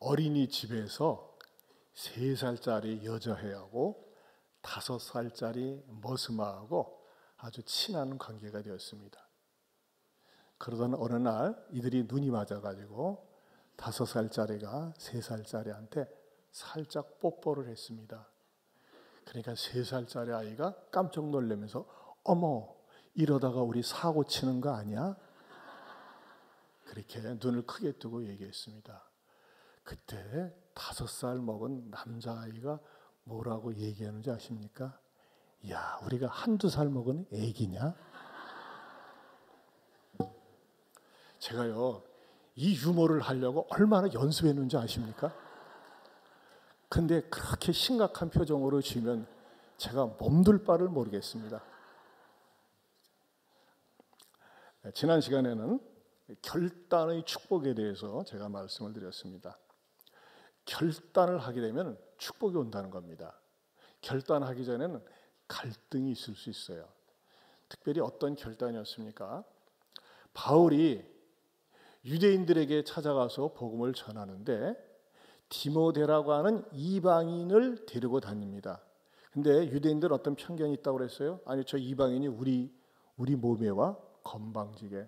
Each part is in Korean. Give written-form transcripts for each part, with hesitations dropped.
어린이집에서 3살짜리 여자애하고 5살짜리 머스마하고 아주 친한 관계가 되었습니다. 그러던 어느 날 이들이 눈이 맞아가지고 5살짜리가 3살짜리한테 살짝 뽀뽀를 했습니다. 그러니까 3살짜리 아이가 깜짝 놀라면서 어머, 이러다가 우리 사고 치는 거 아니야? 그렇게 눈을 크게 뜨고 얘기했습니다. 그때 5살 먹은 남자아이가 뭐라고 얘기하는지 아십니까? 야, 우리가 1~2살 먹은 애기냐? 제가요, 이 유머를 하려고 얼마나 연습했는지 아십니까? 근데 그렇게 심각한 표정으로 지으면 제가 몸둘 바를 모르겠습니다. 지난 시간에는 결단의 축복에 대해서 제가 말씀을 드렸습니다. 결단을 하게 되면 축복이 온다는 겁니다. 결단하기 전에는 갈등이 있을 수 있어요. 특별히 어떤 결단이었습니까? 바울이 유대인들에게 찾아가서 복음을 전하는데 디모데라고 하는 이방인을 데리고 다닙니다. 근데 유대인들은 어떤 편견이 있다고 그랬어요? 아니, 저 이방인이 우리 몸에와 건방지게.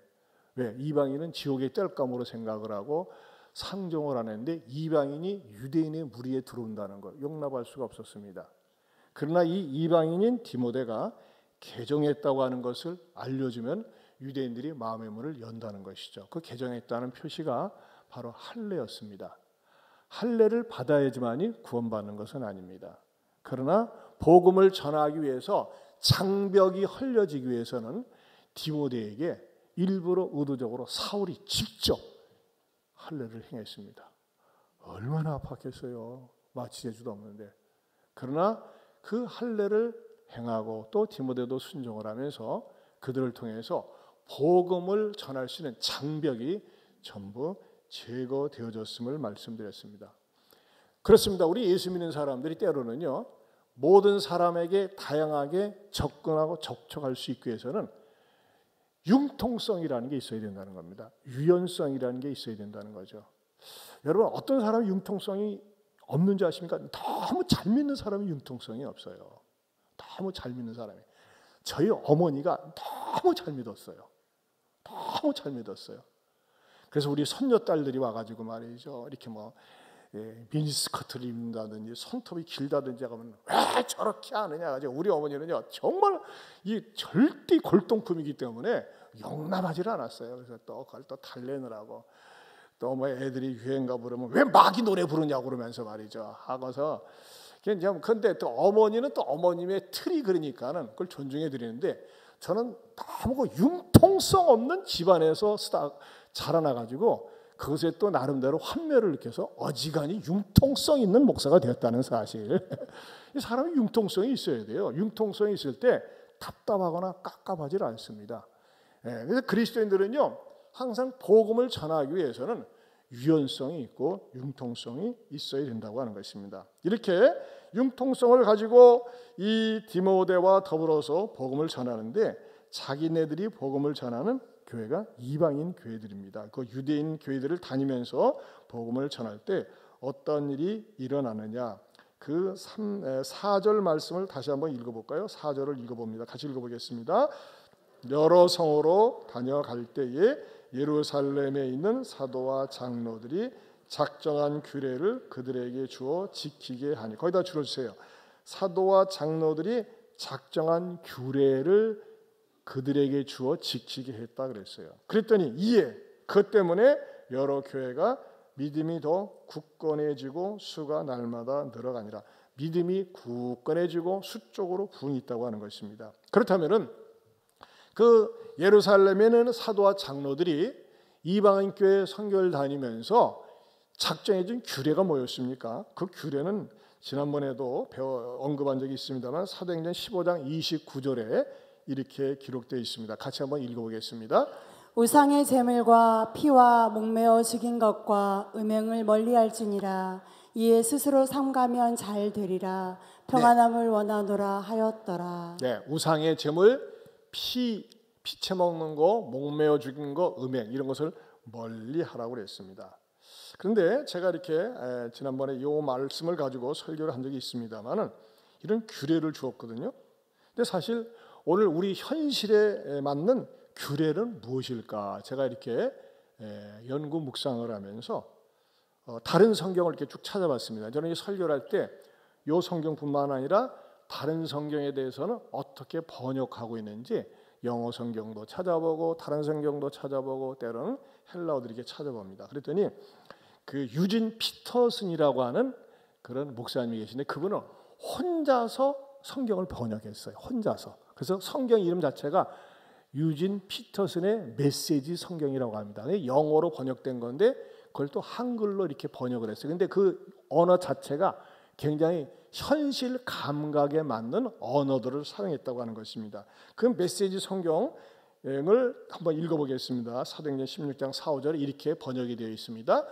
왜? 이방인은 지옥의 땔감으로 생각을 하고 상종을 하는데 이방인이 유대인의 무리에 들어온다는 걸 용납할 수가 없었습니다. 그러나 이 이방인인 디모데가 개종했다고 하는 것을 알려주면 유대인들이 마음의 문을 연다는 것이죠. 그 개종했다는 표시가 바로 할례였습니다. 할례를 받아야지만이 구원받는 것은 아닙니다. 그러나 복음을 전하기 위해서 장벽이 헐려지기 위해서는 디모데에게 일부러 의도적으로 사울이 직접 할례를 행했습니다. 얼마나 아팠겠어요. 마치 재주도 없는데. 그러나 그 할례를 행하고 또 디모데도 순종을 하면서 그들을 통해서 복음을 전할 수 있는 장벽이 전부 제거되어졌음을 말씀드렸습니다. 그렇습니다. 우리 예수 믿는 사람들이 때로는요, 모든 사람에게 다양하게 접근하고 접촉할 수 있기 위해서는 융통성이라는 게 있어야 된다는 겁니다. 유연성이라는 게 있어야 된다는 거죠. 여러분, 어떤 사람이 융통성이 없는지 아십니까? 너무 잘 믿는 사람이 융통성이 없어요. 너무 잘 믿는 사람이. 저희 어머니가 너무 잘 믿었어요. 너무 잘 믿었어요. 그래서 우리 손녀딸들이 와가지고 말이죠, 이렇게 미니스커트를 입는다든지 손톱이 길다든지 하면 왜 저렇게 하느냐. 우리 어머니는요, 정말 이 절대 골동품이기 때문에 용납하지 않았어요. 그래서 또 그걸 또 달래느라고 또 애들이 유행가 부르면 왜 마귀 노래 부르냐고 그러면서 말이죠 하고서. 근데 또 어머니는 또 어머님의 틀이 그러니까는 그걸 존중해 드리는데, 저는 너무 융통성 없는 집안에서 자라나가지고 그것에 또 나름대로 환멸을 느껴서 어지간히 융통성 있는 목사가 되었다는 사실. 사람이 융통성이 있어야 돼요. 융통성이 있을 때 답답하거나 깝깝하지 않습니다. 그래서 그리스도인들은요, 항상 복음을 전하기 위해서는 유연성이 있고 융통성이 있어야 된다고 하는 것입니다. 이렇게 융통성을 가지고 이 디모데와 더불어서 복음을 전하는데, 자기네들이 복음을 전하는 교회가 이방인 교회들입니다. 그 유대인 교회들을 다니면서 복음을 전할 때 어떤 일이 일어나느냐, 그 4절 말씀을 다시 한번 읽어볼까요? 4절을 읽어봅니다. 같이 읽어보겠습니다. 여러 성으로 다녀갈 때에 예루살렘에 있는 사도와 장로들이 작정한 규례를 그들에게 주어 지키게 하니. 거기다 줄여주세요. 사도와 장로들이 작정한 규례를 그들에게 주어 지키게 했다 그랬어요. 그랬더니 이에 그 때문에 여러 교회가 믿음이 더 굳건해지고 수가 날마다 늘어가니라. 믿음이 굳건해지고 수 쪽으로 부흥이 있다고 하는 것입니다. 그렇다면은 그 예루살렘에는 사도와 장로들이 이방인 교회 선교를 다니면서 작정해준 규례가 뭐였습니까? 그 규례는 지난번에도 언급한 적이 있습니다만 사도행전 15장 29절에 이렇게 기록되어 있습니다. 같이 한번 읽어보겠습니다. 우상의 제물과 피와 목매어 죽인 것과 음행을 멀리할지니라. 이에 스스로 삼가면 잘 되리라. 평안함을 원하노라 하였더라. 네, 우상의 제물, 피채 먹는 거, 목매어 죽인 거, 음행 이런 것을 멀리하라고 그랬습니다. 그런데 제가 이렇게 지난번에 이 말씀을 가지고 설교를 한 적이 있습니다만은 이런 규례를 주었거든요. 근데 사실 오늘 우리 현실에 맞는 규례는 무엇일까? 제가 이렇게 연구 묵상을 하면서 다른 성경을 이렇게 쭉 찾아봤습니다. 저는 이 설교를 할 때 이 성경뿐만 아니라 다른 성경에 대해서는 어떻게 번역하고 있는지 영어 성경도 찾아보고 다른 성경도 찾아보고 때로는 헬라어도 이렇게 찾아봅니다. 그랬더니 그 유진 피터슨이라고 하는 그런 목사님이 계신데 그분은 혼자서 성경을 번역했어요. 혼자서. 그래서 성경 이름 자체가 유진 피터슨의 메시지 성경이라고 합니다. 영어로 번역된 건데 그걸 또 한글로 이렇게 번역을 했어요. 근데 그 언어 자체가 굉장히 현실 감각에 맞는 언어들을 사용했다고 하는 것입니다. 그 메시지 성경을 한번 읽어보겠습니다. 사도행전 16장 4, 5절에 이렇게 번역이 되어 있습니다.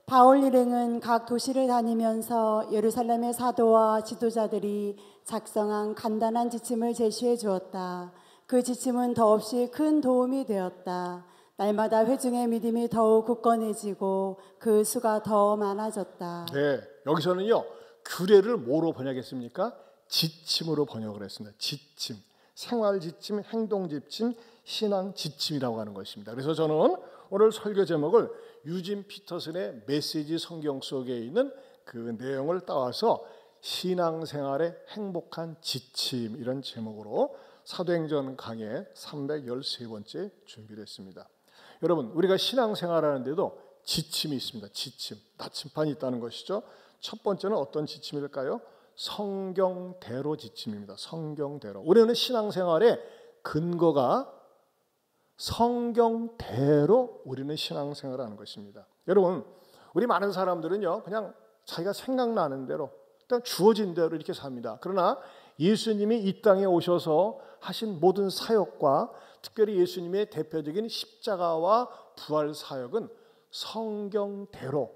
바울 일행은 각 도시를 다니면서 예루살렘의 사도와 지도자들이 작성한 간단한 지침을 제시해 주었다. 그 지침은 더없이 큰 도움이 되었다. 날마다 회중의 믿음이 더욱 굳건해지고 그 수가 더 많아졌다. 네, 여기서는요 규례를 뭐로 번역했습니까? 지침으로 번역을 했습니다. 지침, 생활 지침, 행동 지침, 신앙 지침이라고 하는 것입니다. 그래서 저는 오늘 설교 제목을 유진 피터슨의 메시지 성경 속에 있는 그 내용을 따와서 신앙생활의 행복한 지침 이런 제목으로 사도행전 강의 313번째 준비를 했습니다. 여러분 우리가 신앙생활하는데도 지침이 있습니다. 지침, 나침반이 있다는 것이죠. 첫 번째는 어떤 지침일까요? 성경대로 지침입니다. 성경대로. 우리는 신앙생활의 근거가 성경대로 우리는 신앙생활을 하는 것입니다. 여러분 우리 많은 사람들은요 그냥 자기가 생각나는 대로 일단 주어진 대로 이렇게 삽니다. 그러나 예수님이 이 땅에 오셔서 하신 모든 사역과 특별히 예수님의 대표적인 십자가와 부활 사역은 성경대로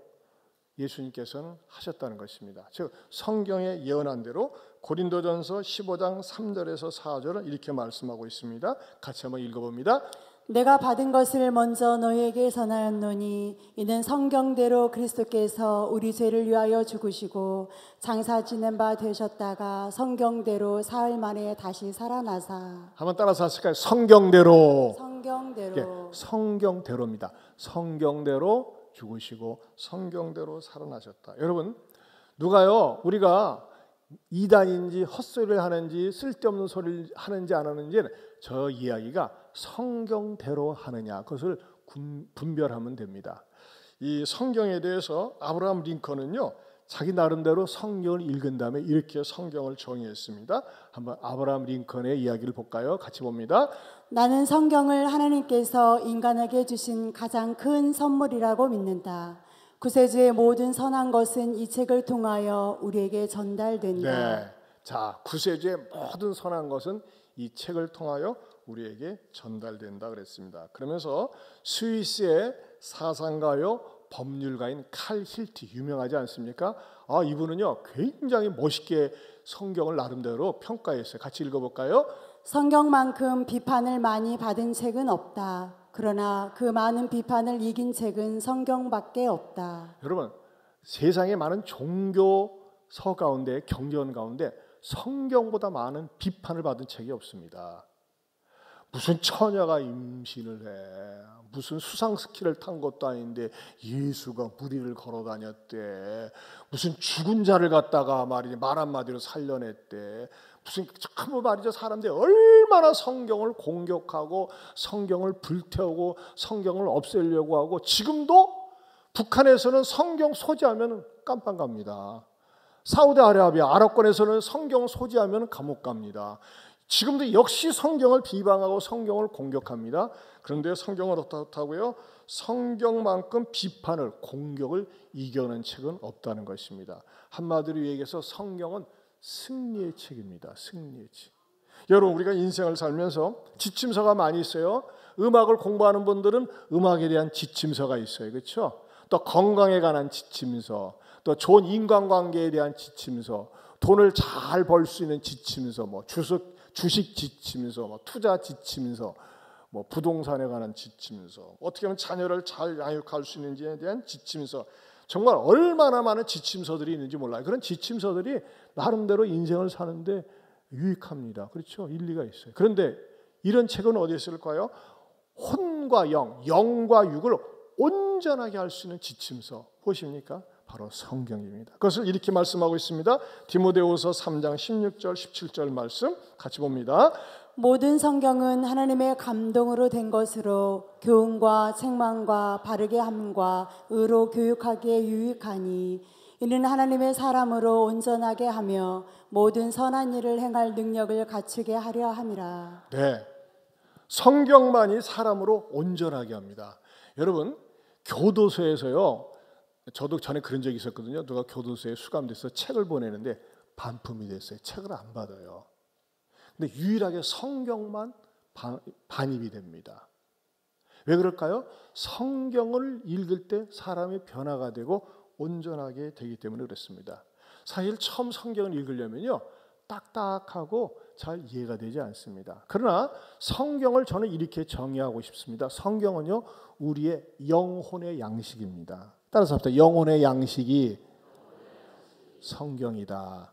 예수님께서는 하셨다는 것입니다. 즉 성경에 예언한 대로 고린도전서 15장 3절에서 4절은 이렇게 말씀하고 있습니다. 같이 한번 읽어봅니다. 내가 받은 것을 먼저 너희에게 전하였노니 이는 성경대로 그리스도께서 우리 죄를 위하여 죽으시고 장사 지낸 바 되셨다가 성경대로 사흘 만에 다시 살아나사. 한번 따라서 하실까요? 성경대로. 성경대로. 예, 성경대로입니다. 성경대로 죽으시고 성경대로 살아나셨다. 여러분 누가요 우리가 이단인지 헛소리를 하는지 쓸데없는 소리를 하는지 안 하는지는 저 이야기가 성경대로 하느냐 그것을 분별하면 됩니다. 이 성경에 대해서 아브라함 링컨은요 자기 나름대로 성경을 읽은 다음에 이렇게 성경을 정의했습니다. 한번 아브라함 링컨의 이야기를 볼까요? 같이 봅니다. 나는 성경을 하나님께서 인간에게 주신 가장 큰 선물이라고 믿는다. 구세주의 모든 선한 것은 이 책을 통하여 우리에게 전달된다. 네, 자 구세주의 모든 선한 것은 이 책을 통하여 우리에게 전달된다 그랬습니다. 그러면서 스위스의 사상가요 법률가인 칼 힐트 유명하지 않습니까? 이분은요 굉장히 멋있게 성경을 나름대로 평가했어요. 같이 읽어볼까요? 성경만큼 비판을 많이 받은 책은 없다. 그러나 그 많은 비판을 이긴 책은 성경밖에 없다. 여러분 세상에 많은 종교서 가운데 경전 가운데 성경보다 많은 비판을 받은 책이 없습니다. 무슨 처녀가 임신을 해, 무슨 수상 스키를 탄 것도 아닌데 예수가 무리를 걸어 다녔대, 무슨 죽은 자를 갖다가 말이지 말 한마디로 살려냈대, 무슨 참 말이죠 사람들이 얼마나 성경을 공격하고 성경을 불태우고 성경을 없애려고 하고 지금도 북한에서는 성경 소지하면 깜빵 갑니다. 사우디아라비아 아랍권에서는 성경 소지하면 감옥 갑니다. 지금도 역시 성경을 비방하고 성경을 공격합니다. 그런데 성경은 어떻다고요? 성경만큼 비판을 공격을 이겨낸 책은 없다는 것입니다. 한마디로 얘기해서 성경은 승리의 책입니다. 승리의 책. 여러분 우리가 인생을 살면서 지침서가 많이 있어요. 음악을 공부하는 분들은 음악에 대한 지침서가 있어요. 그렇죠? 또 건강에 관한 지침서, 또 좋은 인간관계에 대한 지침서, 돈을 잘 벌 수 있는 지침서, 뭐 주식 지침서, 뭐 투자 지침서, 뭐 부동산에 관한 지침서, 어떻게 하면 자녀를 잘 양육할 수 있는지에 대한 지침서, 정말 얼마나 많은 지침서들이 있는지 몰라요. 그런 지침서들이 나름대로 인생을 사는데 유익합니다. 그렇죠? 일리가 있어요. 그런데 이런 책은 어디에 있을까요? 혼과 영, 영과 육을 온전하게 할 수 있는 지침서 보십니까? 바로 성경입니다. 그것을 이렇게 말씀하고 있습니다. 디모데후서 3장 16절 17절 말씀 같이 봅니다. 모든 성경은 하나님의 감동으로 된 것으로 교훈과 책망과 바르게 함과 의로 교육하기에 유익하니 이는 하나님의 사람으로 온전하게 하며 모든 선한 일을 행할 능력을 갖추게 하려 함이라. 네, 성경만이 사람으로 온전하게 합니다. 여러분, 교도소에서요, 저도 전에 그런 적이 있었거든요. 누가 교도소에 수감돼서 책을 보내는데 반품이 됐어요. 책을 안 받아요. 근데 유일하게 성경만 반입이 됩니다. 왜 그럴까요? 성경을 읽을 때 사람이 변화가 되고 온전하게 되기 때문에 그렇습니다. 사실 처음 성경을 읽으려면요, 딱딱하고 잘 이해가 되지 않습니다. 그러나 성경을 저는 이렇게 정의하고 싶습니다. 성경은요, 우리의 영혼의 양식입니다. 따라서 합시다. 영혼의 양식이 성경이다.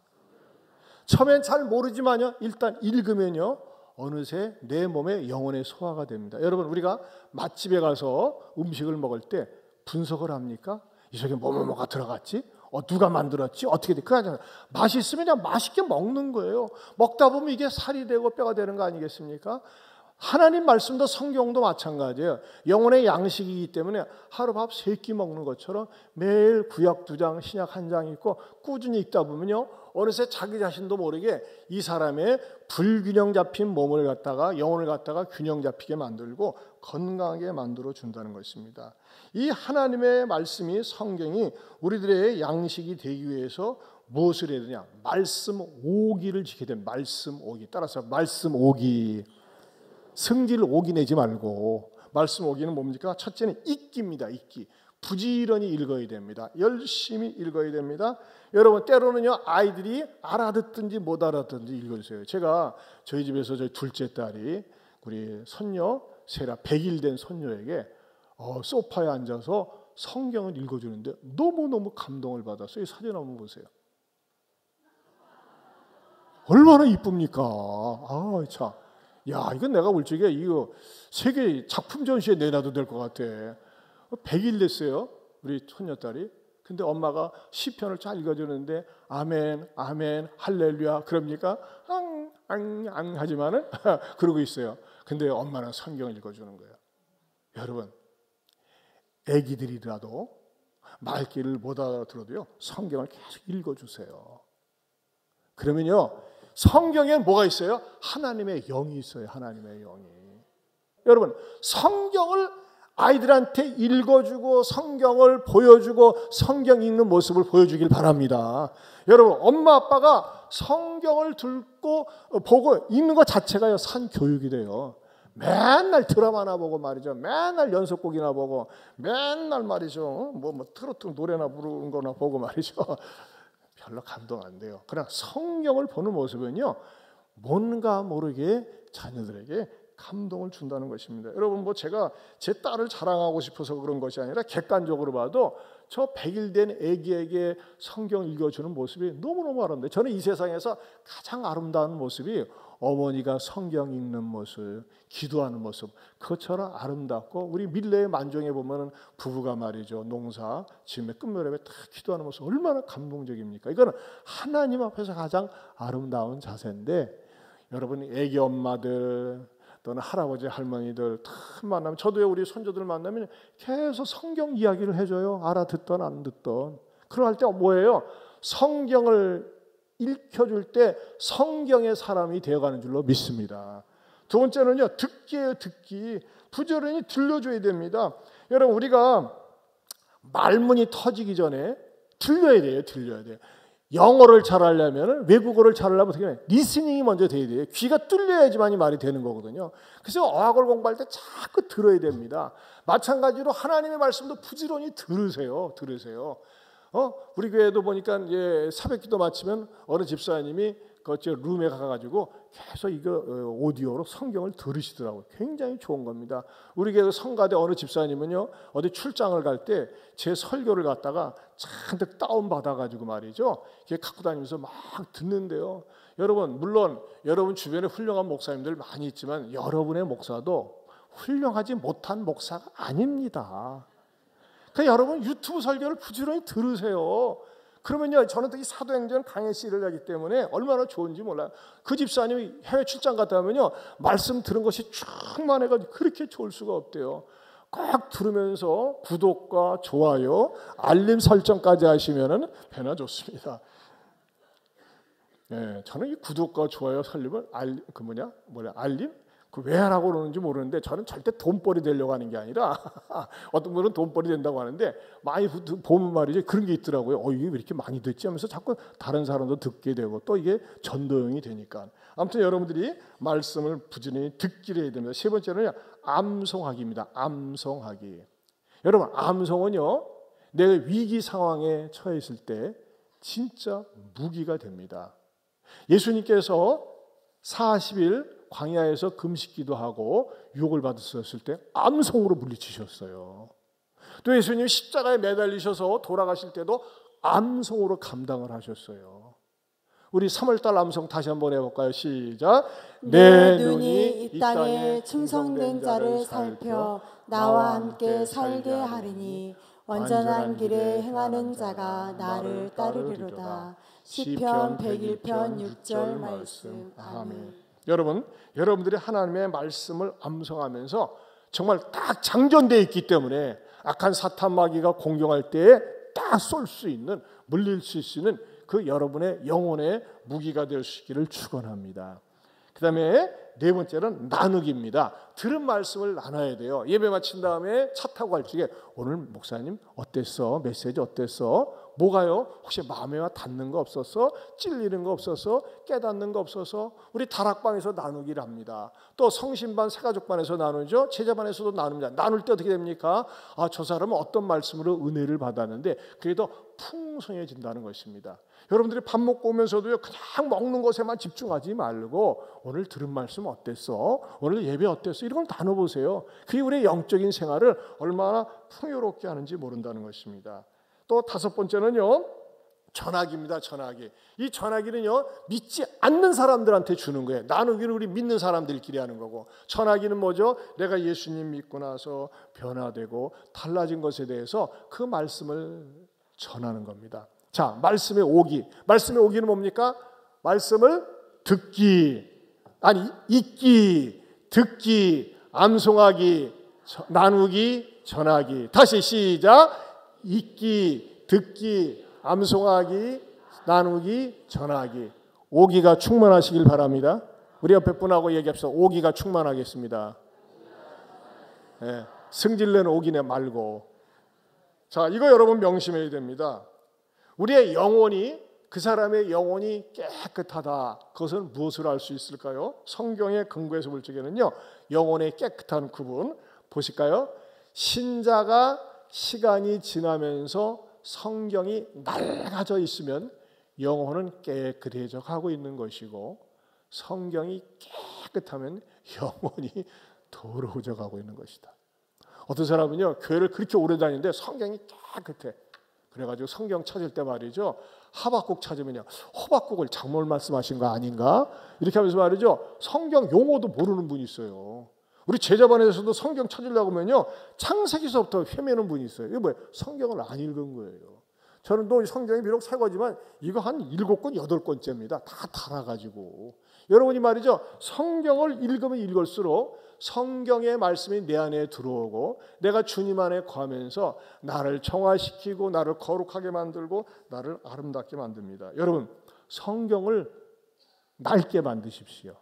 처음엔 잘 모르지만요, 일단 읽으면요, 어느새 내 몸에 영혼의 소화가 됩니다. 여러분, 우리가 맛집에 가서 음식을 먹을 때 분석을 합니까? 이 속에 뭐가 들어갔지? 누가 만들었지? 어떻게 돼? 그냥 맛있으면 그냥 맛있게 먹는 거예요. 먹다 보면 이게 살이 되고 뼈가 되는 거 아니겠습니까? 하나님 말씀도 성경도 마찬가지예요. 영혼의 양식이기 때문에 하루 밥 3끼 먹는 것처럼 매일 구약 2장, 신약 1장 읽고 꾸준히 읽다 보면요, 어느새 자기 자신도 모르게 이 사람의 불균형 잡힌 몸을 갖다가, 영혼을 갖다가 균형 잡히게 만들고 건강하게 만들어 준다는 것입니다. 이 하나님의 말씀이, 성경이 우리들의 양식이 되기 위해서 무엇을 해야 되냐? 말씀 오기를 지켜야 됩니다. 말씀 오기. 따라서 말씀 오기. 성질 오기 내지 말고, 말씀 오기는 뭡니까? 첫째는 읽기입니다. 읽기. 부지런히 읽어야 됩니다. 열심히 읽어야 됩니다. 여러분, 때로는요, 아이들이 알아듣든지 못 알아듣든지 읽어주세요. 제가 저희 집에서 저희 둘째 딸이 우리 손녀 세라 100일 된 손녀에게 소파에 앉아서 성경을 읽어주는데 너무너무 감동을 받았어요. 이 사진 한번 보세요. 얼마나 이쁩니까? 아, 참. 야, 이건 내가 올 적에 이거 세계 작품 전시에 내놔도 될 것 같아. 100일 됐어요, 우리 손녀딸이. 근데 엄마가 시편을 잘 읽어주는데 아멘, 아멘, 할렐루야 그럽니까? 앙 하지만은 그러고 있어요. 근데 엄마는 성경을 읽어주는 거예요. 여러분, 애기들이라도 말귀를 못 알아들어도요, 성경을 계속 읽어주세요. 그러면요, 성경에 뭐가 있어요? 하나님의 영이 있어요. 하나님의 영이. 여러분, 성경을 아이들한테 읽어주고 성경을 보여주고 성경 읽는 모습을 보여주길 바랍니다. 여러분, 엄마 아빠가 성경을 들고 보고 읽는 것 자체가요, 산 교육이 돼요. 맨날 드라마나 보고 말이죠. 맨날 연속곡이나 보고 맨날 말이죠. 뭐 트로트 노래나 부르는 거나 보고 말이죠. 별로 감동 안 돼요. 그러나 성경을 보는 모습은요, 뭔가 모르게 자녀들에게 감동을 준다는 것입니다. 여러분, 뭐 제가 제 딸을 자랑하고 싶어서 그런 것이 아니라 객관적으로 봐도 저 100일 된 아기에게 성경 읽어주는 모습이 너무너무 아름다워요. 저는 이 세상에서 가장 아름다운 모습이 어머니가 성경 읽는 모습, 기도하는 모습, 그것처럼 아름답고, 우리 밀레의 만종에 보면 부부가 말이죠, 농사 지음에 끝무렵에 다 기도하는 모습 얼마나 감동적입니까? 이거는 하나님 앞에서 가장 아름다운 자세인데, 여러분, 애기 엄마들 또는 할아버지 할머니들 다 만나면, 저도요, 우리 손주들 만나면 계속 성경 이야기를 해줘요. 알아듣던 안 듣던. 그럴 때 뭐예요? 성경을 읽혀줄 때 성경의 사람이 되어가는 줄로 믿습니다. 두 번째는요, 듣기예요. 듣기. 부지런히 들려줘야 됩니다. 여러분, 우리가 말문이 터지기 전에 들려야 돼요. 들려야 돼요. 영어를 잘하려면, 외국어를 잘하려면 어떻게 해요? 리스닝이 먼저 돼야 돼요. 귀가 뚫려야지만이 말이 되는 거거든요. 그래서 어학을 공부할 때 자꾸 들어야 됩니다. 마찬가지로 하나님의 말씀도 부지런히 들으세요. 들으세요. 우리 교회도 보니까 사백기도 마치면 어느 집사님이 룸에 가가지고 계속 이거 오디오로 성경을 들으시더라고요. 굉장히 좋은 겁니다. 우리 교회 성가대 어느 집사님은요, 어디 출장을 갈 때 제 설교를 갖다가 잔뜩 다운 받아가지고 말이죠, 이렇게 갖고 다니면서 막 듣는데요. 여러분, 물론 여러분 주변에 훌륭한 목사님들 많이 있지만 여러분의 목사도 훌륭하지 못한 목사가 아닙니다. 그러니까 여러분 유튜브 설교를 부지런히 들으세요. 그러면요, 저는 또 이 사도행전 강해 씨를 하기 때문에 얼마나 좋은지 몰라요. 그 집사님이 해외 출장 갔다 오면요, 말씀 들은 것이 충만해가지고 그렇게 좋을 수가 없대요. 꼭 들으면서 구독과 좋아요, 알림 설정까지 하시면은 배나 좋습니다. 예, 저는 이 구독과 좋아요 설림을 알림? 그 왜 하라고 그러는지 모르는데 저는 절대 돈벌이 되려고 하는 게 아니라 어떤 분은 돈벌이 된다고 하는데 많이 보면 말이죠, 그런 게 있더라고요. 이게 왜 이렇게 많이 듣지 하면서 자꾸 다른 사람도 듣게 되고 또 이게 전도용이 되니까. 아무튼 여러분들이 말씀을 부지런히 듣기를 해야 됩니다. 세 번째는요, 암송하기입니다. 암송하기. 여러분, 암송은요, 내가 위기 상황에 처했을 때 진짜 무기가 됩니다. 예수님께서 40일 광야에서 금식기도 하고 유혹을 받으셨을 때 암송으로 물리치셨어요. 또 예수님 십자가에 매달리셔서 돌아가실 때도 암송으로 감당을 하셨어요. 우리 3월달 암송 다시 한번 해볼까요? 시작. 내 눈이 이 땅에 충성된 자를 살펴 나와 함께 살게 하리니 온전한 길에 행하는 자가 나를 따르리로다. 시편 101편 6절 말씀. 아멘. 여러분, 여러분들이 하나님의 말씀을 암송하면서 정말 딱 장전되어 있기 때문에 악한 사탄 마귀가 공격할 때에 딱 쏠 수 있는, 물릴 수 있는 그 여러분의 영혼의 무기가 될 수 있기를 축원합니다. 그 다음에 네 번째는 나누기입니다. 들은 말씀을 나눠야 돼요. 예배 마친 다음에 차 타고 갈 적에 오늘 목사님 어땠어? 메시지 어땠어? 뭐가요? 혹시 마음에 와 닿는 거 없었어? 찔리는 거 없었어? 깨닫는 거 없어서? 우리 다락방에서 나누기를 합니다. 또 성신반 새가족반에서 나누죠. 제자반에서도 나눕니다. 나눌 때 어떻게 됩니까? 저 사람은 어떤 말씀으로 은혜를 받았는데 그게 더 풍성해진다는 것입니다. 여러분들이 밥 먹고 오면서도요, 그냥 먹는 것에만 집중하지 말고 오늘 들은 말씀 어땠어? 오늘 예배 어땠어? 이런 걸 나눠보세요. 그게 우리의 영적인 생활을 얼마나 풍요롭게 하는지 모른다는 것입니다. 또 다섯 번째는요, 전하기입니다. 전하기. 이 전하기는요, 믿지 않는 사람들한테 주는 거예요. 나누기는 우리 믿는 사람들끼리 하는 거고, 전하기는 뭐죠? 내가 예수님 믿고 나서 변화되고 달라진 것에 대해서 그 말씀을 전하는 겁니다. 자, 말씀의 오기. 말씀의 오기는 뭡니까? 말씀을 듣기, 읽기, 듣기, 암송하기, 나누기, 전하기. 다시 시작. 읽기, 듣기, 암송하기, 나누기, 전하기. 오기가 충만하시길 바랍니다. 우리 옆에 분하고 얘기합시다. 오기가 충만하겠습니다. 네, 승질내는 오기네 말고. 자, 이거 여러분 명심해야 됩니다. 우리의 영혼이, 그 사람의 영혼이 깨끗하다. 그것은 무엇으로 알 수 있을까요? 성경의 근거에서 볼 적에는요, 영혼의 깨끗한 구분 보실까요? 신자가 시간이 지나면서 성경이 낡아져 있으면 영혼은 깨끗해져 가고 있는 것이고, 성경이 깨끗하면 영혼이 더러워져 가고 있는 것이다. 어떤 사람은요, 교회를 그렇게 오래 다니는데 성경이 깨끗해. 그래가지고 성경 찾을 때 말이죠, 하박국 찾으면요, 호박국을 잘못 말씀하신 거 아닌가? 이렇게 하면서 말이죠, 성경 용어도 모르는 분이 있어요. 우리 제자반에서도 성경 찾으려고 하면요, 창세기서부터 헤매는 분이 있어요. 이게 뭐예요? 성경을 안 읽은 거예요. 저는 또 성경이 비록 새 거지만 이거 한 7권, 8권째입니다. 다 달아가지고. 여러분이 말이죠, 성경을 읽으면 읽을수록 성경의 말씀이 내 안에 들어오고 내가 주님 안에 거하면서 나를 정화시키고 나를 거룩하게 만들고 나를 아름답게 만듭니다. 여러분, 성경을 맑게 만드십시오.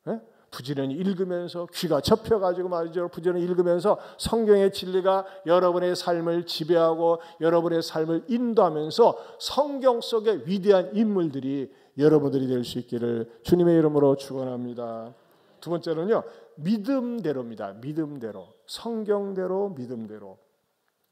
네? 부지런히 읽으면서 귀가 접혀가지고 말이죠, 부지런히 읽으면서 성경의 진리가 여러분의 삶을 지배하고 여러분의 삶을 인도하면서 성경 속의 위대한 인물들이 여러분들이 될 수 있기를 주님의 이름으로 축원합니다. 두 번째는요, 믿음대로입니다. 믿음대로, 성경대로, 믿음대로.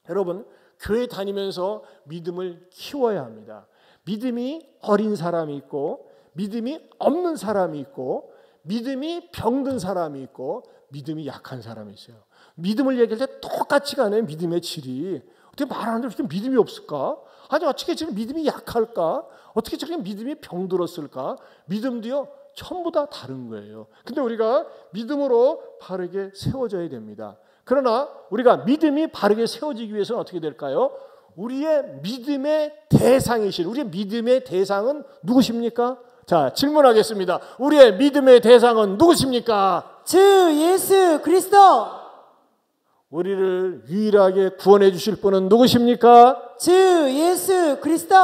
여러분, 교회 다니면서 믿음을 키워야 합니다. 믿음이 어린 사람이 있고 믿음이 없는 사람이 있고 믿음이 병든 사람이 있고 믿음이 약한 사람이 있어요. 믿음을 얘기할 때 똑같이 가네. 믿음의 질이. 어떻게 말하는데 이렇게 믿음이 없을까? 아니 어떻게 지금 믿음이 약할까? 어떻게 지금 믿음이 병들었을까? 믿음도요 전부 다 다른 거예요. 근데 우리가 믿음으로 바르게 세워져야 됩니다. 그러나 우리가 믿음이 바르게 세워지기 위해서는 어떻게 될까요? 우리의 믿음의 대상이신, 우리의 믿음의 대상은 누구십니까? 자, 질문하겠습니다. 우리의 믿음의 대상은 누구십니까? 주 예수 그리스도. 우리를 유일하게 구원해 주실 분은 누구십니까? 주 예수 그리스도.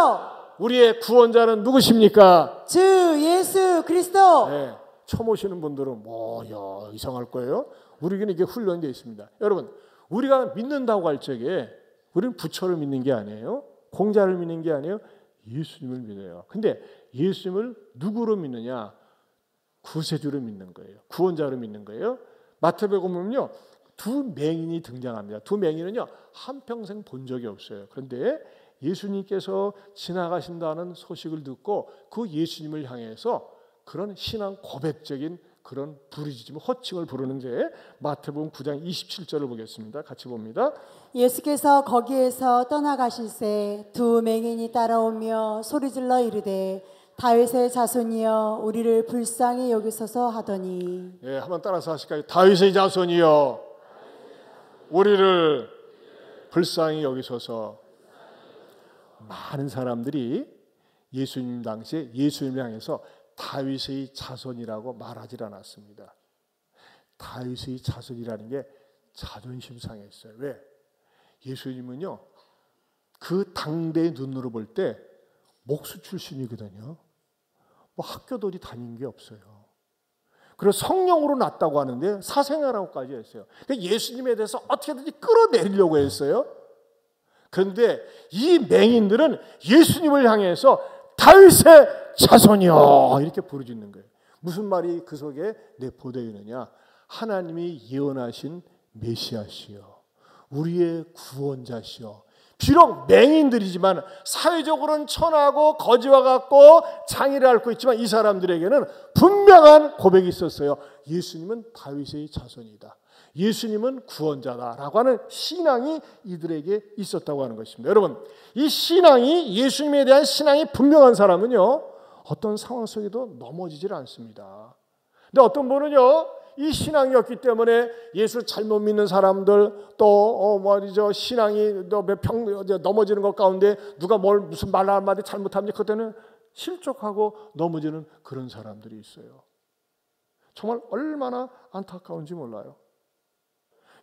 우리의 구원자는 누구십니까? 주 예수 그리스도. 네, 처음 오시는 분들은 야 이상할 거예요. 우리에게는 이게 훈련되어 있습니다. 여러분, 우리가 믿는다고 할 적에 우리는 부처를 믿는 게 아니에요. 공자를 믿는 게 아니에요. 예수님을 믿어요. 근데 예수님을 누구로 믿느냐? 구세주로 믿는 거예요. 구원자로 믿는 거예요. 마태복음 보면요, 두 맹인이 등장합니다. 두 맹인은요 한평생 본 적이 없어요. 그런데 예수님께서 지나가신다는 소식을 듣고 그 예수님을 향해서 그런 신앙 고백적인 그런 부르짖음, 호칭을 부르는데 마태복음 9장 27절을 보겠습니다. 같이 봅니다. 예수께서 거기에서 떠나가실새 두 맹인이 따라오며 소리질러 이르되 다윗의 자손이여 우리를 불쌍히 여기소서 하더니. 예, 한번 따라서 하실까요? 다윗의 자손이여 우리를 불쌍히 여기소서. 많은 사람들이 예수님 당시에 예수님을 향해서 다윗의 자손이라고 말하지 않았습니다. 다윗의 자손이라는 게 자존심 상했어요. 왜? 예수님은요 그 당대의 눈으로 볼 때 목수 출신이거든요. 뭐 학교도 어디 다닌 게 없어요. 그리고 성령으로 났다고 하는데 사생아라고까지 했어요. 그러니까 예수님에 대해서 어떻게든지 끌어내리려고 했어요. 그런데 이 맹인들은 예수님을 향해서 다윗의 자손이여 이렇게 부르짖는 거예요. 무슨 말이 그 속에 내포되어 있느냐? 하나님이 예언하신 메시아시여, 우리의 구원자시여. 비록 맹인들이지만 사회적으로는 천하고 거지와 같고 장애를 앓고 있지만 이 사람들에게는 분명한 고백이 있었어요. 예수님은 다윗의 자손이다. 예수님은 구원자다라고 하는 신앙이 이들에게 있었다고 하는 것입니다. 여러분, 이 신앙이, 예수님에 대한 신앙이 분명한 사람은요 어떤 상황 속에도 넘어지질 않습니다. 근데 어떤 분은요 이 신앙이 없기 때문에 예수 잘못 믿는 사람들, 또 말이죠 신앙이 넘어지는 것 가운데 누가 무슨 말 한마디 잘못하면 그때는 실족하고 넘어지는 그런 사람들이 있어요. 정말 얼마나 안타까운지 몰라요.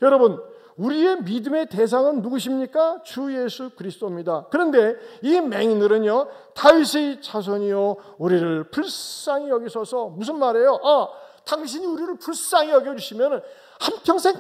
여러분, 우리의 믿음의 대상은 누구십니까? 주 예수 그리스도입니다. 그런데 이 맹인들은요 다윗의 자손이요 우리를 불쌍히 여기소서. 무슨 말이에요? 당신이 우리를 불쌍히 여겨주시면 한평생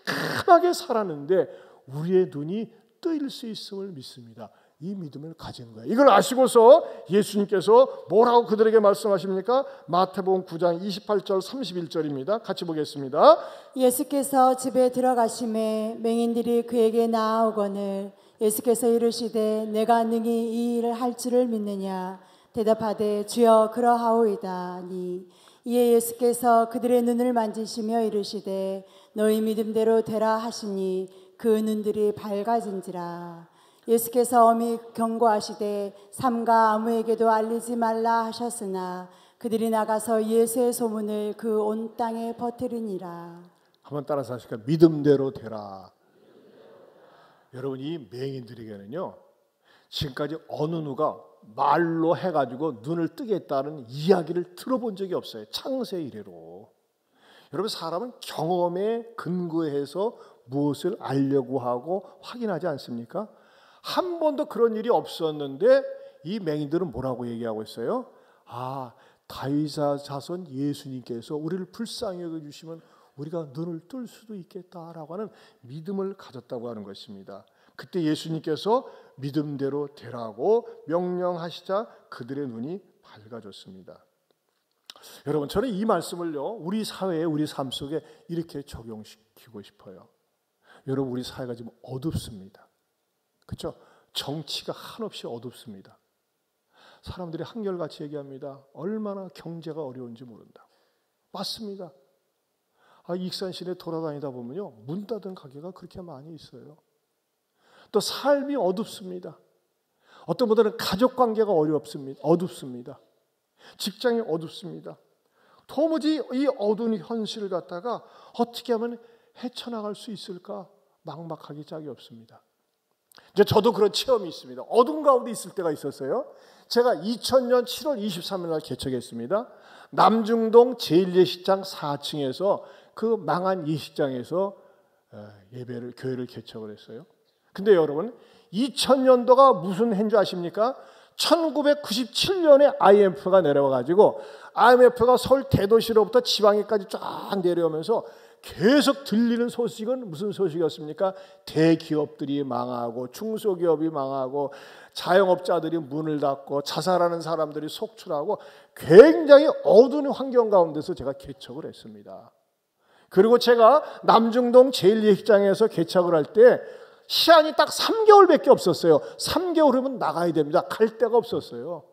캄캄하게 살았는데 우리의 눈이 뜨일 수 있음을 믿습니다. 이 믿음을 가진 거예요. 이걸 아시고서 예수님께서 뭐라고 그들에게 말씀하십니까? 마태복음 9장 28절 31절입니다. 같이 보겠습니다. 예수께서 집에 들어가심에 맹인들이 그에게 나아오거늘 예수께서 이르시되 내가 능히 이 일을 할 줄을 믿느냐? 대답하되 주여 그러하오이다니. 이에 예수께서 그들의 눈을 만지시며 이르시되 너희 믿음대로 되라 하시니 그 눈들이 밝아진지라. 예수께서 엄히 경고하시되 삼가 아무에게도 알리지 말라 하셨으나 그들이 나가서 예수의 소문을 그 온 땅에 퍼뜨리니라. 한번 따라서 하실까요? 믿음대로 되라. 여러분, 이 맹인들에게는요 지금까지 어느 누가 말로 해가지고 눈을 뜨겠다는 이야기를 들어본 적이 없어요. 창세 이래로. 여러분, 사람은 경험에 근거해서 무엇을 알려고 하고 확인하지 않습니까? 한 번도 그런 일이 없었는데 이 맹인들은 뭐라고 얘기하고 있어요? 다윗의 자손 예수님께서 우리를 불쌍히 여겨주시면 우리가 눈을 뜰 수도 있겠다라고 하는 믿음을 가졌다고 하는 것입니다. 그때 예수님께서 믿음대로 되라고 명령하시자 그들의 눈이 밝아졌습니다. 여러분, 저는 이 말씀을요 우리 사회에, 우리 삶 속에 이렇게 적용시키고 싶어요. 여러분, 우리 사회가 지금 어둡습니다. 그렇죠? 정치가 한없이 어둡습니다. 사람들이 한결같이 얘기합니다. 얼마나 경제가 어려운지 모른다. 맞습니다. 익산 시내 돌아다니다 보면요, 문 닫은 가게가 그렇게 많이 있어요. 또 삶이 어둡습니다. 어떤 분들은 가족 관계가 어둡습니다. 직장이 어둡습니다. 도무지 이 어두운 현실을 갖다가 어떻게 하면 헤쳐나갈 수 있을까 막막하기 짝이 없습니다. 이제 저도 그런 체험이 있습니다. 어둠 가운데 있을 때가 있었어요. 제가 2000년 7월 23일 날 개척했습니다. 남중동 제1예식장 4층에서 그 망한 예식장에서 교회를 개척을 했어요. 근데 여러분, 2000년도가 무슨 해인 줄 아십니까? 1997년에 IMF가 내려와가지고 IMF가 서울 대도시로부터 지방에까지 쫙 내려오면서 계속 들리는 소식은 무슨 소식이었습니까? 대기업들이 망하고 중소기업이 망하고 자영업자들이 문을 닫고 자살하는 사람들이 속출하고 굉장히 어두운 환경 가운데서 제가 개척을 했습니다. 그리고 제가 남중동 제1예식장에서 개척을 할 때 시한이 딱 3개월밖에 없었어요. 3개월 후면 나가야 됩니다. 갈 데가 없었어요.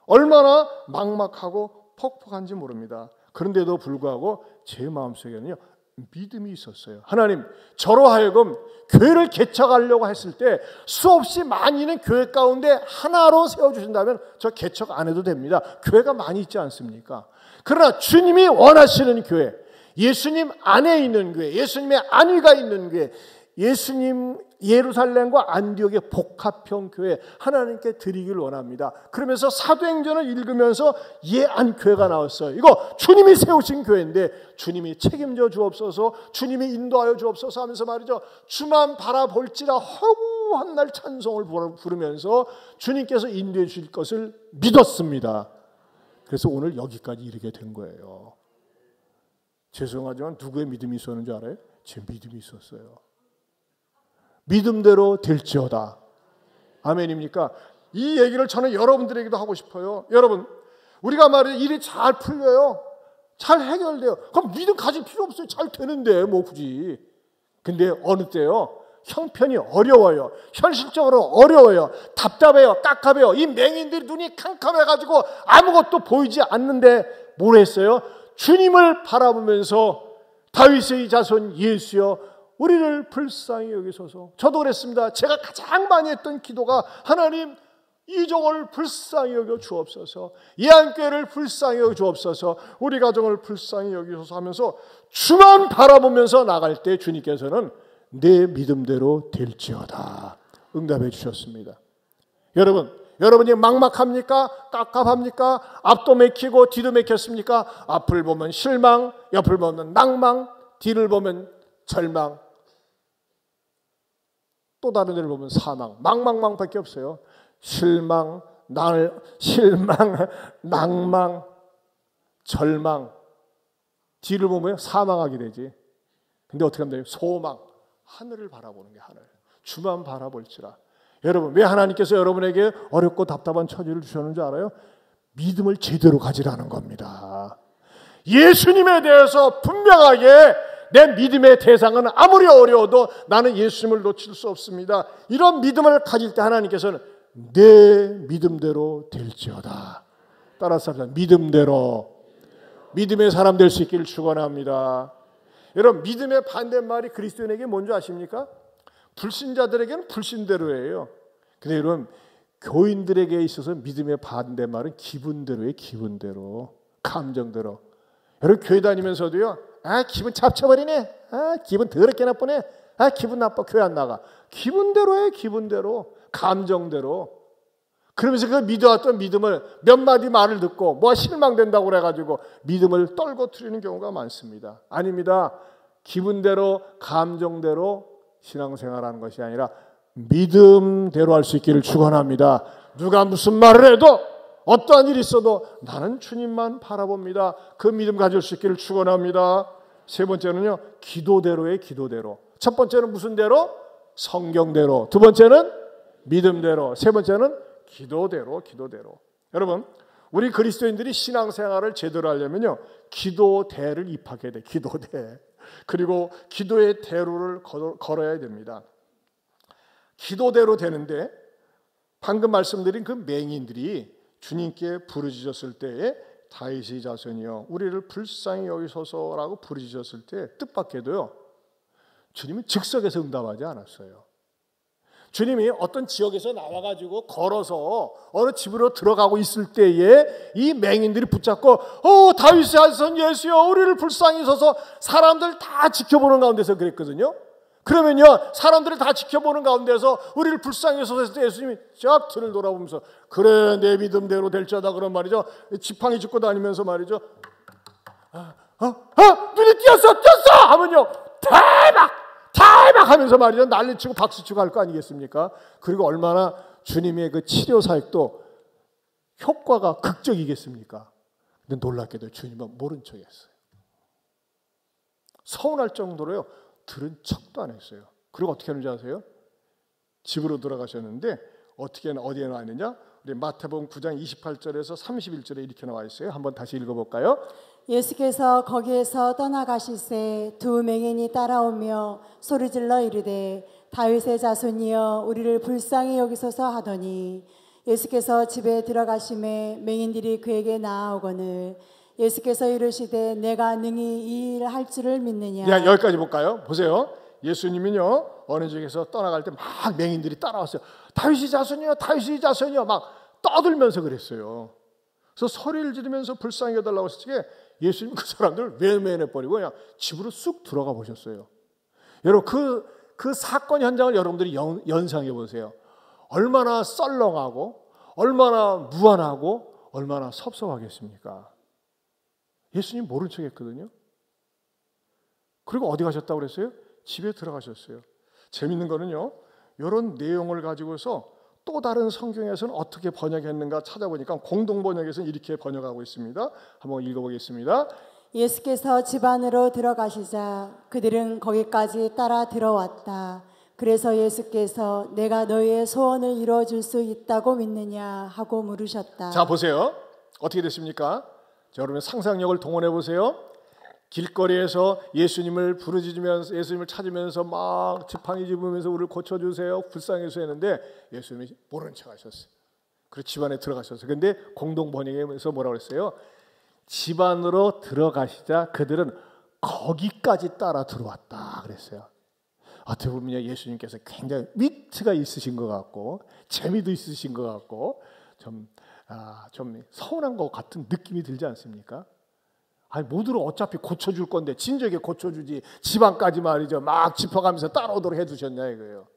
얼마나 막막하고 퍽퍽한지 모릅니다. 그런데도 불구하고 제 마음속에는요, 믿음이 있었어요. 하나님, 저로 하여금 교회를 개척하려고 했을 때 수없이 많이 있는 교회 가운데 하나로 세워주신다면 저 개척 안 해도 됩니다. 교회가 많이 있지 않습니까? 그러나 주님이 원하시는 교회, 예수님 안에 있는 교회, 예수님의 안위가 있는 교회, 예수님 예루살렘과 안디옥의 복합형 교회 하나님께 드리길 원합니다. 그러면서 사도행전을 읽으면서 예안교회가 나왔어요. 이거 주님이 세우신 교회인데 주님이 책임져 주옵소서, 주님이 인도하여 주옵소서 하면서 말이죠, 주만 바라볼지라 허구한 날 찬송을 부르면서 주님께서 인도해 주실 것을 믿었습니다. 그래서 오늘 여기까지 이르게 된 거예요. 죄송하지만 누구의 믿음이 있었는지 알아요? 제 믿음이 있었어요. 믿음대로 될지어다. 아멘입니까? 이 얘기를 저는 여러분들에게도 하고 싶어요. 여러분, 우리가 말이에요, 일이 잘 풀려요, 잘 해결돼요. 그럼 믿음 가질 필요 없어요. 잘 되는데 뭐 굳이. 근데 어느 때요, 형편이 어려워요, 현실적으로 어려워요, 답답해요, 깝깝해요. 이 맹인들이 눈이 캄캄해가지고 아무것도 보이지 않는데 뭘 했어요? 주님을 바라보면서 다윗의 자손 예수여 우리를 불쌍히 여기소서. 저도 그랬습니다. 제가 가장 많이 했던 기도가 하나님, 이종을 불쌍히 여겨 주옵소서, 예안교회를 불쌍히 여겨 주옵소서, 우리 가정을 불쌍히 여기소서 하면서 주만 바라보면서 나갈 때 주님께서는 내 믿음대로 될지어다 응답해 주셨습니다. 여러분이 막막합니까? 깝깝합니까? 앞도 막히고 뒤도 막혔습니까? 앞을 보면 실망, 옆을 보면 낭망, 뒤를 보면 절망, 또 다른 데를 보면 사망, 망망망밖에 없어요. 실망, 낭망, 절망, 뒤를 보면 사망하게 되지. 근데 어떻게 하면 돼요? 소망, 하늘을 바라보는 게 하늘. 주만 바라볼지라. 여러분, 왜 하나님께서 여러분에게 어렵고 답답한 처지를 주셨는지 알아요? 믿음을 제대로 가지라는 겁니다. 예수님에 대해서 분명하게 내 믿음의 대상은 아무리 어려워도 나는 예수님을 놓칠 수 없습니다. 이런 믿음을 가질 때 하나님께서는 내 믿음대로 될지어다. 따라서 믿음대로. 믿음의 사람 될 수 있기를 축원합니다. 여러분, 믿음의 반대말이 그리스도인에게 뭔지 아십니까? 불신자들에게는 불신대로예요. 근데 여러분, 교인들에게 있어서 믿음의 반대말은 기분대로예요. 기분대로, 감정대로. 여러분, 교회 다니면서도요, 기분 잡쳐버리네, 기분 더럽게 나쁘네, 기분 나빠, 교회 안 나가. 기분대로예요. 기분대로, 감정대로. 그러면서 그 믿어왔던 믿음을 몇 마디 말을 듣고 뭐 실망된다고 그래가지고 믿음을 떨궈뜨리는 경우가 많습니다. 아닙니다. 기분대로, 감정대로 신앙생활하는 것이 아니라 믿음대로 할 수 있기를 축원합니다. 누가 무슨 말을 해도, 어떠한 일이 있어도 나는 주님만 바라봅니다. 그 믿음 가질 수 있기를 축원합니다. 세 번째는요, 기도대로의 기도대로. 첫 번째는 무슨 대로? 성경대로. 두 번째는 믿음대로. 세 번째는 기도대로. 여러분, 우리 그리스도인들이 신앙생활을 제대로 하려면요, 기도대를 입학해야 돼. 기도대. 그리고 기도의 대로를 걸어야 됩니다. 기도대로 되는데 방금 말씀드린 그 맹인들이 주님께 부르짖었을 때에 다윗의 자손이여 우리를 불쌍히 여기소서라고 부르짖었을 때 뜻밖에도요, 주님은 즉석에서 응답하지 않았어요. 주님이 어떤 지역에서 나와가지고 걸어서 어느 집으로 들어가고 있을 때에 이 맹인들이 붙잡고 다윗의 자손 예수여 우리를 불쌍히 여기소서, 사람들 다 지켜보는 가운데서 그랬거든요. 그러면요, 사람들을 다 지켜보는 가운데서 우리를 불쌍히 여기소서 했을 때 예수님이 쫙 뒤를 돌아보면서 그래 내 믿음대로 될지어다 그런 말이죠. 지팡이 짚고 다니면서 말이죠. 눈이 띄었어 하면요, 대박 하면서 말이죠, 난리치고 박수치고 할 거 아니겠습니까? 그리고 얼마나 주님의 그 치료 사역도 효과가 극적이겠습니까? 근데 놀랍게도 주님은 모른 척했어요. 서운할 정도로요, 들은 척도 안 했어요. 그리고 어떻게 하는지 아세요? 집으로 돌아가셨는데 어디에 나와 있느냐? 우리 마태복음 9장 28절에서 31절에 이렇게 나와 있어요. 한번 다시 읽어볼까요? 예수께서 거기에서 떠나가실새 두 맹인이 따라오며 소리질러 이르되 다윗의 자손이여 우리를 불쌍히 여기소서 하더니 예수께서 집에 들어가심에 맹인들이 그에게 나아오거늘 예수께서 이르시되 내가 능히 이 일을 할 줄을 믿느냐. 야, 여기까지 볼까요? 보세요. 예수님은요 어느 지역에서 떠나갈 때 막 맹인들이 따라왔어요. 다윗의 자손이요 다윗의 자손이요 막 떠들면서 그랬어요. 그래서 소리를 지르면서 불쌍히 여달라고 했을 때 예수님 그 사람들을 외면해버리고 그냥 집으로 쑥 들어가 보셨어요. 여러분 그 사건 현장을 여러분들이 연상해 보세요. 얼마나 썰렁하고 얼마나 무안하고 얼마나 섭섭하겠습니까? 예수님 모른 척 했거든요. 그리고 어디 가셨다고 그랬어요? 집에 들어가셨어요. 재밌는 거는요, 이런 내용을 가지고서 또 다른 성경에서는 어떻게 번역했는가 찾아보니까 공동 번역에서는 이렇게 번역하고 있습니다. 한번 읽어보겠습니다. 예수께서 집 안으로 들어가시자 그들은 거기까지 따라 들어왔다. 그래서 예수께서 내가 너희의 소원을 이루어줄 수 있다고 믿느냐 하고 물으셨다. 자, 보세요. 어떻게 됐습니까? 자, 여러분 상상력을 동원해 보세요. 길거리에서 예수님을 부르짖으면서 예수님을 찾으면서 막 지팡이 집으면서 우리를 고쳐주세요 불쌍히 해서 했는데 예수님이 모른 척 하셨어요. 그리고 집 안에 들어가셨어요. 그런데 공동 번역에서 뭐라고 그랬어요? 집 안으로 들어가시자 그들은 거기까지 따라 들어왔다 그랬어요. 어떻게 보면 예수님께서 굉장히 위트가 있으신 것 같고 재미도 있으신 것 같고 좀 서운한 것 같은 느낌이 들지 않습니까? 아니 모두를 어차피 고쳐줄 건데 진작에 고쳐주지 집안까지 말이죠 막 짚어가면서 따라오도록 해두셨냐 이거예요.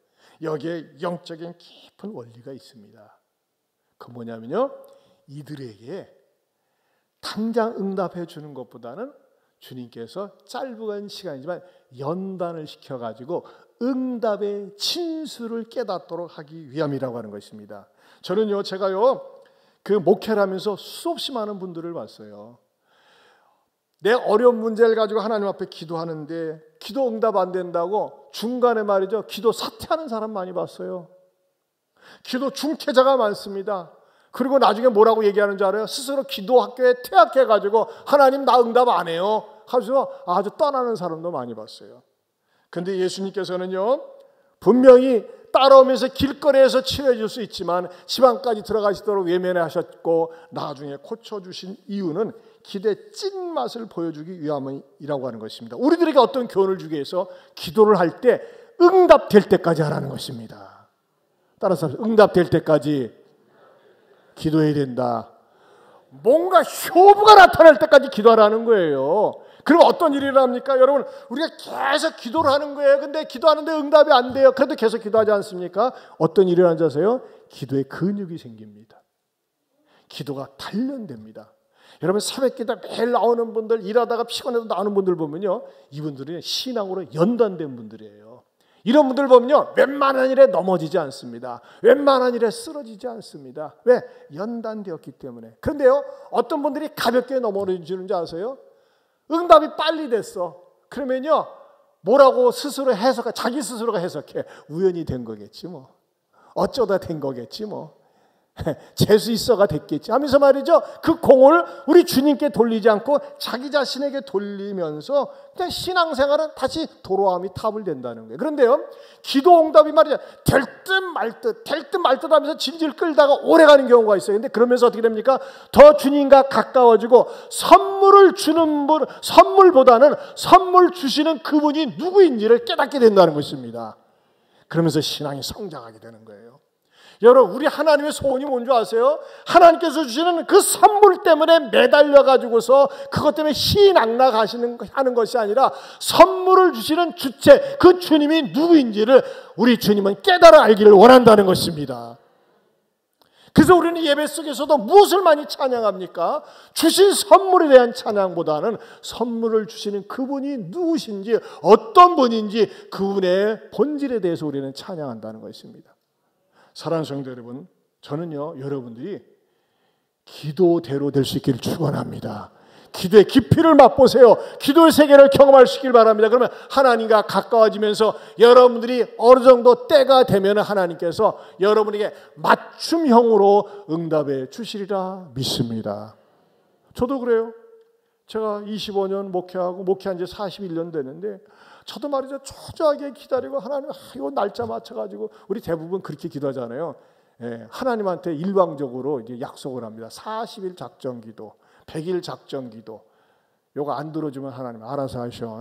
여기에 영적인 깊은 원리가 있습니다. 그 뭐냐면요, 이들에게 당장 응답해 주는 것보다는 주님께서 짧은 시간이지만 연단을 시켜가지고 응답의 진수를 깨닫도록 하기 위함이라고 하는 것입니다. 저는요 제가요 그 목회를 하면서 수없이 많은 분들을 봤어요. 내 어려운 문제를 가지고 하나님 앞에 기도하는데 기도 응답 안 된다고 중간에 말이죠 기도 사퇴하는 사람 많이 봤어요. 기도 중퇴자가 많습니다. 그리고 나중에 뭐라고 얘기하는 줄 알아요? 스스로 기도 학교에 퇴학해가지고 하나님 나 응답 안 해요 하면서 아주 떠나는 사람도 많이 봤어요. 근데 예수님께서는요 분명히 따라오면서 길거리에서 치료해 줄 수 있지만 집안까지 들어가시도록 외면해 하셨고 나중에 고쳐주신 이유는 기도의 찐맛을 보여주기 위함이라고 하는 것입니다. 우리들에게 어떤 교훈을 주기 위해서 기도를 할 때 응답될 때까지 하라는 것입니다. 따라서 응답될 때까지 기도해야 된다. 뭔가 효부가 나타날 때까지 기도하라는 거예요. 그리고 어떤 일이 일어납니까? 여러분 우리가 계속 기도를 하는 거예요. 근데 기도하는데 응답이 안 돼요. 그래도 계속 기도하지 않습니까? 어떤 일이 일어나지 아세요? 기도에 근육이 생깁니다. 기도가 단련됩니다. 여러분 새벽기도 매일 나오는 분들 일하다가 피곤해도 나오는 분들 보면요 이분들은 신앙으로 연단된 분들이에요. 이런 분들 보면요 웬만한 일에 넘어지지 않습니다. 웬만한 일에 쓰러지지 않습니다. 왜? 연단되었기 때문에. 그런데요 어떤 분들이 가볍게 넘어지는지 아세요? 응답이 빨리 됐어. 그러면요 뭐라고 스스로 자기 스스로가 해석해. 우연히 된 거겠지 뭐. 어쩌다 된 거겠지 뭐. 재수 있어가 됐겠지 하면서 말이죠. 그 공을 우리 주님께 돌리지 않고 자기 자신에게 돌리면서 그냥 신앙생활은 다시 도로함이 탑을 된다는 거예요. 그런데요, 기도 응답이 말이죠. 될 듯 말 듯 하면서 질질 끌다가 오래 가는 경우가 있어요. 근데 그러면서 어떻게 됩니까? 더 주님과 가까워지고 선물을 주는 분, 선물보다는 선물 주시는 그분이 누구인지를 깨닫게 된다는 것입니다. 그러면서 신앙이 성장하게 되는 거예요. 여러분, 우리 하나님의 소원이 뭔지 아세요? 하나님께서 주시는 그 선물 때문에 매달려 가지고서 그것 때문에 희낙낙 하는 것이 아니라 선물을 주시는 주체, 그 주님이 누구인지를 우리 주님은 깨달아 알기를 원한다는 것입니다. 그래서 우리는 예배 속에서도 무엇을 많이 찬양합니까? 주신 선물에 대한 찬양보다는 선물을 주시는 그분이 누구신지, 어떤 분인지 그분의 본질에 대해서 우리는 찬양한다는 것입니다. 사랑하는 성도 여러분, 저는요, 여러분들이 기도대로 될 수 있기를 축원합니다. 기도의 깊이를 맛보세요. 기도의 세계를 경험할 수 있길 바랍니다. 그러면 하나님과 가까워지면서 여러분들이 어느 정도 때가 되면 하나님께서 여러분에게 맞춤형으로 응답해 주시리라 믿습니다. 저도 그래요. 제가 25년 목회한 지 41년 되는데 저도 말이죠, 초조하게 기다리고 하나님 이거 날짜 맞춰가지고 우리 대부분 그렇게 기도하잖아요. 하나님한테 일방적으로 이제 약속을 합니다. 40일 작정기도, 100일 작정기도. 요거 안 들어주면 하나님 알아서 하셔.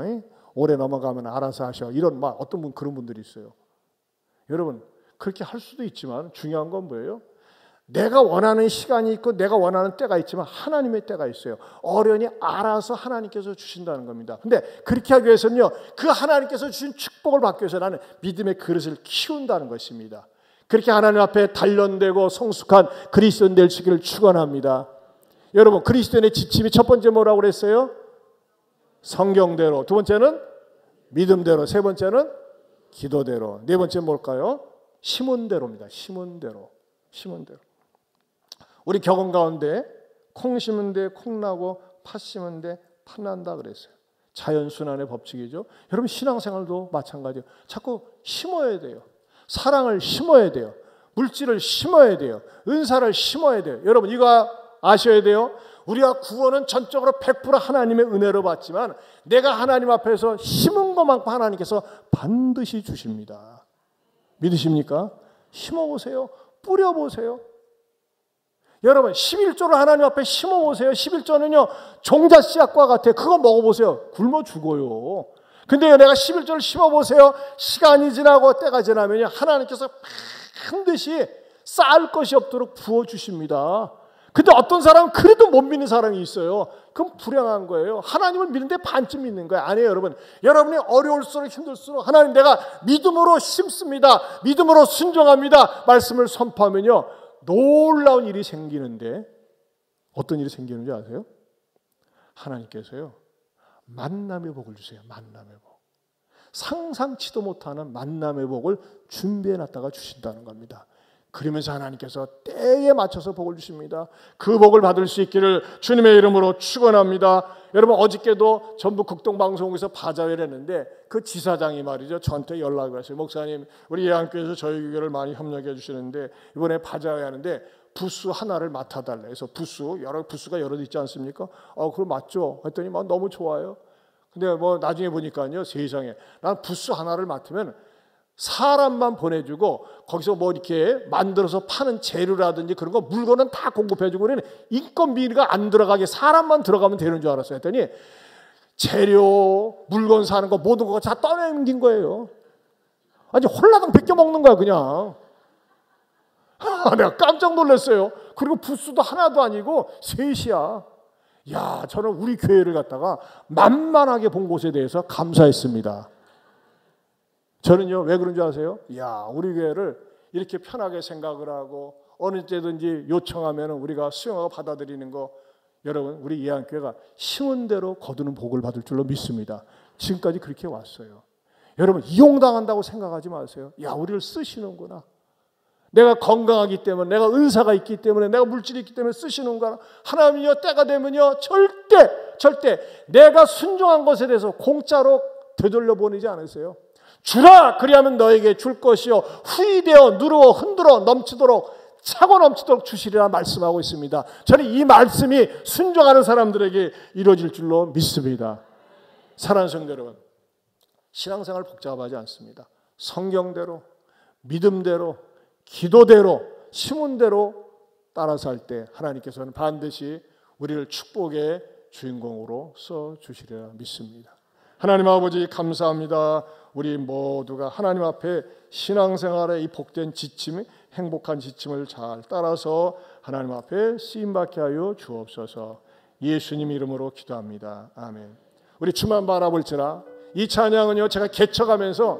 오래 넘어가면 알아서 하셔. 이런 말, 어떤 분 그런 분들이 있어요. 여러분, 그렇게 할 수도 있지만 중요한 건 뭐예요? 내가 원하는 시간이 있고 내가 원하는 때가 있지만 하나님의 때가 있어요. 어련히 알아서 하나님께서 주신다는 겁니다. 근데 그렇게 하기 위해서는요, 그 하나님께서 주신 축복을 받기 위해서 나는 믿음의 그릇을 키운다는 것입니다. 그렇게 하나님 앞에 단련되고 성숙한 그리스도인 될 수 있기를 축원합니다. 여러분, 그리스도인의 지침이 첫 번째 뭐라고 그랬어요? 성경대로. 두 번째는 믿음대로. 세 번째는 기도대로. 네 번째 뭘까요? 심은대로입니다. 심은대로. 우리 격언 가운데 콩 심은 데 콩 나고 팥 심은 데 팥 난다 그랬어요. 자연순환의 법칙이죠. 여러분, 신앙생활도 마찬가지예요. 자꾸 심어야 돼요. 사랑을 심어야 돼요. 물질을 심어야 돼요. 은사를 심어야 돼요. 여러분, 이거 아셔야 돼요. 우리가 구원은 전적으로 100% 하나님의 은혜로 받지만 내가 하나님 앞에서 심은 것만큼 하나님께서 반드시 주십니다. 믿으십니까? 심어보세요. 뿌려보세요. 여러분, 11조를 하나님 앞에 심어보세요. 11조는요, 종자 씨앗과 같아요. 그거 먹어보세요. 굶어 죽어요. 근데 내가 11조를 심어보세요. 시간이 지나고 때가 지나면요, 하나님께서 반드시 쌓을 것이 없도록 부어주십니다. 근데 어떤 사람은 그래도 못 믿는 사람이 있어요. 그럼 불행한 거예요. 하나님을 믿는데 반쯤 믿는 거예요. 아니에요, 여러분. 여러분이 어려울수록 힘들수록 하나님, 내가 믿음으로 심습니다. 믿음으로 순종합니다. 말씀을 선포하면요, 놀라운 일이 생기는데 어떤 일이 생기는지 아세요? 하나님께서요, 만남의 복을 주세요. 만남의 복. 상상치도 못하는 만남의 복을 준비해놨다가 주신다는 겁니다. 그러면서 하나님께서 때에 맞춰서 복을 주십니다. 그 복을 받을 수 있기를 주님의 이름으로 축원합니다. 여러분, 어저께도 전북 극동방송국에서 바자회를 했는데 그 지사장이 말이죠, 저한테 연락이 왔어요. 목사님, 우리 예안교회에서 저희 교회를 많이 협력해 주시는데 이번에 바자회 하는데 부스 하나를 맡아달래. 그래서 부스가 여러 있지 않습니까? 그럼 맞죠? 했더니 너무 좋아요. 근데 나중에 보니까요, 세상에, 난 부스 하나를 맡으면 사람만 보내주고 거기서 이렇게 만들어서 파는 재료라든지 그런 거 물건은 다 공급해주고 우리는 인건비가 안 들어가게 사람만 들어가면 되는 줄 알았어요. 했더니 재료, 물건 사는 거 모든 거 다 떠넘긴 거예요. 아니, 홀라당 벗겨 먹는 거야 그냥. 내가 깜짝 놀랐어요. 그리고 부스도 하나도 아니고 셋이야. 야, 저는 우리 교회를 갖다가 만만하게 본 곳에 대해서 감사했습니다. 저는요, 왜 그런 줄 아세요? 우리 교회를 이렇게 편하게 생각을 하고 어느 때든지 요청하면 우리가 수용하고 받아들이는 거, 여러분, 우리 예안교회가 심은 대로 거두는 복을 받을 줄로 믿습니다. 지금까지 그렇게 왔어요. 여러분, 이용당한다고 생각하지 마세요. 우리를 쓰시는구나. 내가 건강하기 때문에, 내가 은사가 있기 때문에, 내가 물질이 있기 때문에 쓰시는구나. 하나님이요, 때가 되면요, 절대 내가 순종한 것에 대해서 공짜로 되돌려 보내지 않으세요. 주라, 그리하면 너에게 줄 것이요, 후히 되어 누르어 흔들어 넘치도록 차고 넘치도록 주시리라 말씀하고 있습니다. 저는 이 말씀이 순종하는 사람들에게 이루어질 줄로 믿습니다. 사랑하는 성도 여러분, 신앙생활 복잡하지 않습니다. 성경대로, 믿음대로, 기도대로, 신문대로 따라서 할 때 하나님께서는 반드시 우리를 축복의 주인공으로 써주시리라 믿습니다. 하나님 아버지 감사합니다. 우리 모두가 하나님 앞에 신앙생활의 이 복된 지침, 행복한 지침을 잘 따라서 하나님 앞에 쓰임받게 하여 주옵소서. 예수님 이름으로 기도합니다. 아멘. 우리 주만 바라볼지라. 이 찬양은요, 제가 개척하면서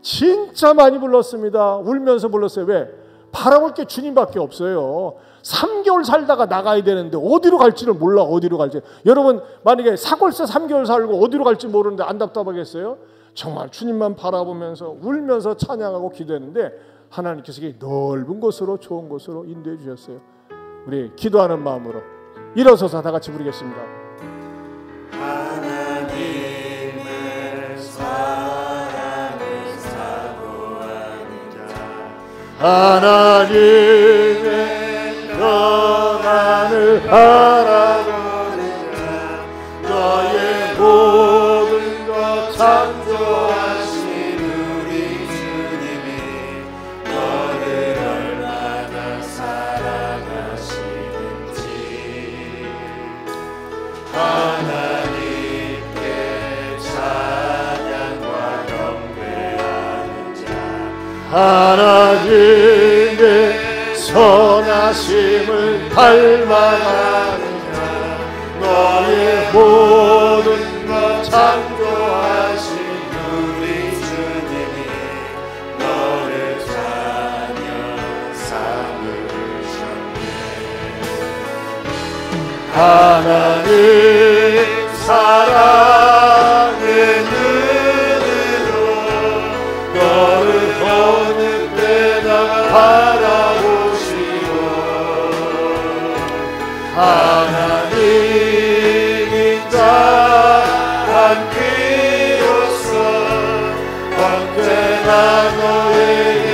진짜 많이 불렀습니다. 울면서 불렀어요. 왜? 바라볼 게 주님밖에 없어요. 3개월 살다가 나가야 되는데 어디로 갈지를 몰라. 어디로 갈지. 여러분 만약에 사골세 3개월 살고 어디로 갈지 모르는데 안 답답하겠어요? 정말 주님만 바라보면서 울면서 찬양하고 기도했는데 하나님께서 넓은 곳으로, 좋은 곳으로 인도해 주셨어요. 우리 기도하는 마음으로 일어서서 다 같이 부르겠습니다. 하나님을 사랑을 사모하는 자, 하나님의 영광을 바라보는 자, 너의 모든 것 창조하신 우리 주님이 너를 얼마나 사랑하시는지, 하나님께 찬양과 경배하는 자, 하나님의 선하심을 닮아가는 자, 너의 모든 것 창조하신 우리 주님이 너를 자녀 삼으셨네. 하나님 사랑의 눈으로 너를 어느 때나 바라보시고, 하나님인 자 한 귀로서 언제나 너에게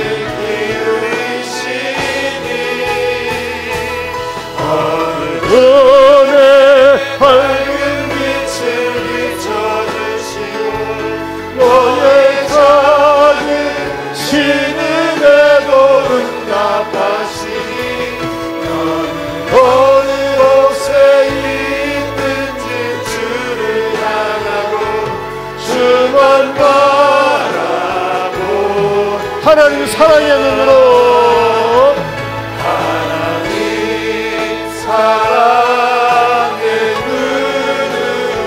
기울이시니, 은혜 밝은 빛을 비춰주시고 너의 작은 신음에도 응답하시니, 너는 어느 곳에 있든지 주를 향하고 주만 바라보. 하나님 사랑의 눈으로, 하나님 사랑의 눈으로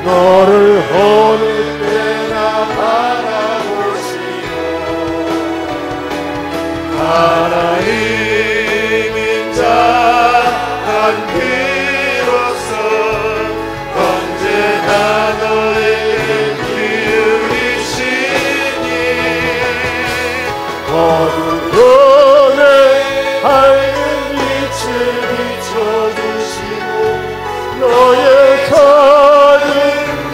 너를 어느 때나 바라보시고, 하나님인 자 한 귀로서 언제나 너에게 기울이시니, 은혜 밝은 빛을 비춰주시고 너의 작은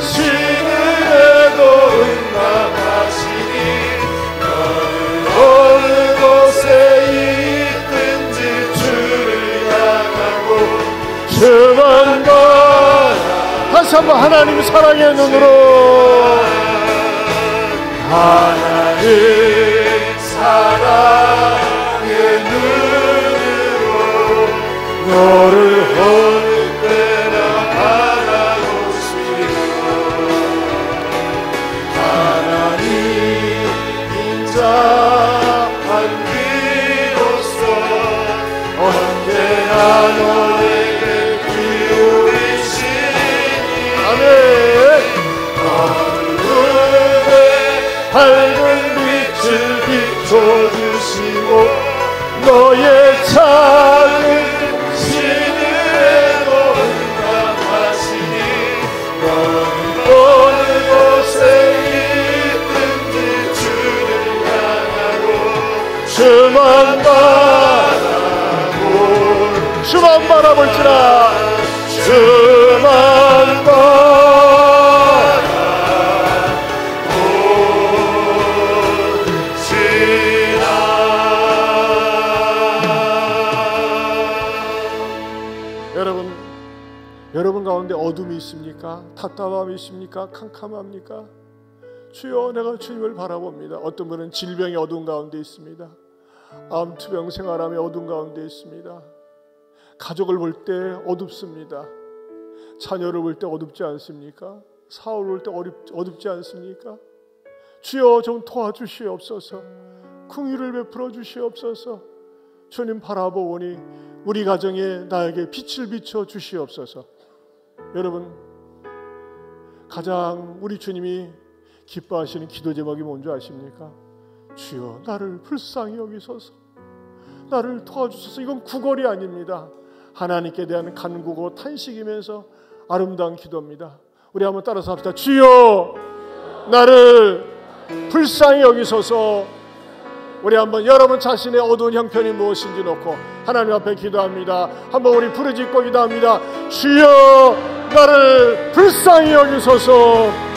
신음에도 응답하시니, 너는 어느 곳에 있든지 주를 향하고 주만 다시 한번 하나님 사랑의 눈으로, 하나님 사랑의 눈으로 너를 어느 때나 바라보시고, 하나님인 자 한 귀로서 언제나 너에게 기울이시니, 아멘. 어두움에 밝은 빛을 비춰주시고 너의 작은 신음에도 응답하시니, 너는 어느 곳에 있든지 주를 향하고 주만 바라볼지라. 주만 어둠이 있습니까? 답답함이 있습니까? 캄캄합니까? 주여, 내가 주님을 바라봅니다. 어떤 분은 질병의 어둠 가운데 있습니다. 암투병 생활함의 어둠 가운데 있습니다. 가족을 볼 때 어둡습니다. 자녀를 볼 때 어둡지 않습니까? 사업을 볼 때 어둡지 않습니까? 주여, 좀 도와주시옵소서. 긍휼을 베풀어 주시옵소서. 주님 바라보오니 우리 가정에 나에게 빛을 비춰 주시옵소서. 여러분, 가장 우리 주님이 기뻐하시는 기도 제목이 뭔지 아십니까? 주여, 나를 불쌍히 여기소서. 나를 도와주소서. 이건 구걸이 아닙니다. 하나님께 대한 간구고 탄식이면서 아름다운 기도입니다. 우리 한번 따라서 합시다. 주여, 나를 불쌍히 여기소서. 우리 한번 여러분 자신의 어두운 형편이 무엇인지 놓고 하나님 앞에 기도합니다. 한번 우리 부르짖고 기도합니다. 주여, 나를 불쌍히 여기소서.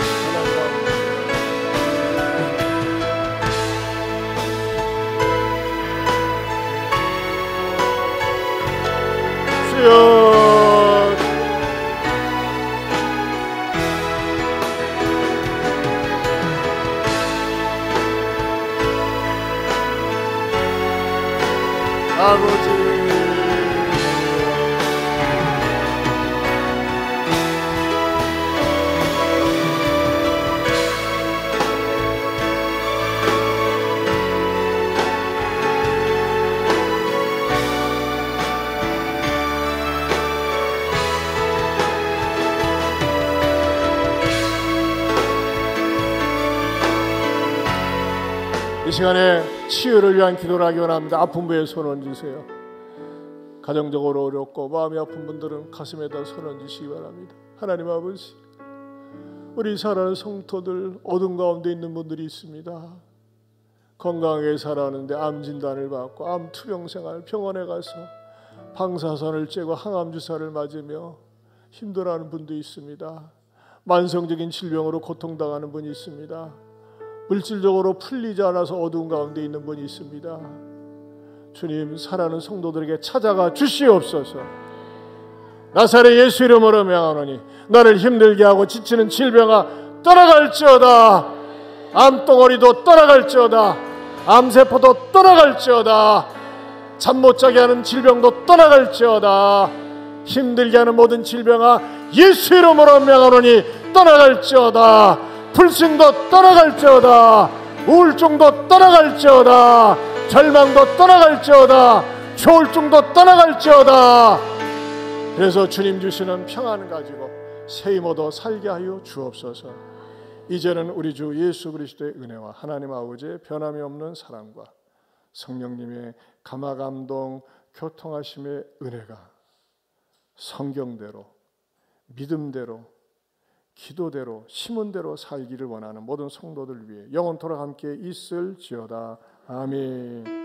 주여, 아버지, 이 시간에 치유를 위한 기도를 하기 원합니다. 아픈 분에 손 얹으세요. 가정적으로 어렵고 마음이 아픈 분들은 가슴에다 손 얹으시기 바랍니다. 하나님 아버지, 우리 사랑하는 성도들 어둠 가운데 있는 분들이 있습니다. 건강하게 살아가는데 암 진단을 받고 암 투병 생활, 병원에 가서 방사선을 쬐고 항암 주사를 맞으며 힘들어하는 분도 있습니다. 만성적인 질병으로 고통당하는 분이 있습니다. 물질적으로 풀리지 않아서 어두운 가운데 있는 분이 있습니다. 주님, 사랑하는 성도들에게 찾아가 주시옵소서. 나사렛 예수 이름으로 명하노니 나를 힘들게 하고 지치는 질병아 떠나갈지어다. 암덩어리도 떠나갈지어다. 암세포도 떠나갈지어다. 잠 못 자게 하는 질병도 떠나갈지어다. 힘들게 하는 모든 질병아 예수 이름으로 명하노니 떠나갈지어다. 불신도 떠나갈지어다. 우울증도 떠나갈지어다. 절망도 떠나갈지어다. 조울증도 떠나갈지어다. 그래서 주님 주시는 평안을 가지고 새 힘으로 살게 하여 주옵소서. 이제는 우리 주 예수 그리스도의 은혜와 하나님 아버지의 변함이 없는 사랑과 성령님의 감화감동 교통하심의 은혜가 성경대로, 믿음대로, 기도대로, 심은대로 살기를 원하는 모든 성도들 위해 영원토록 함께 있을지어다. 아멘.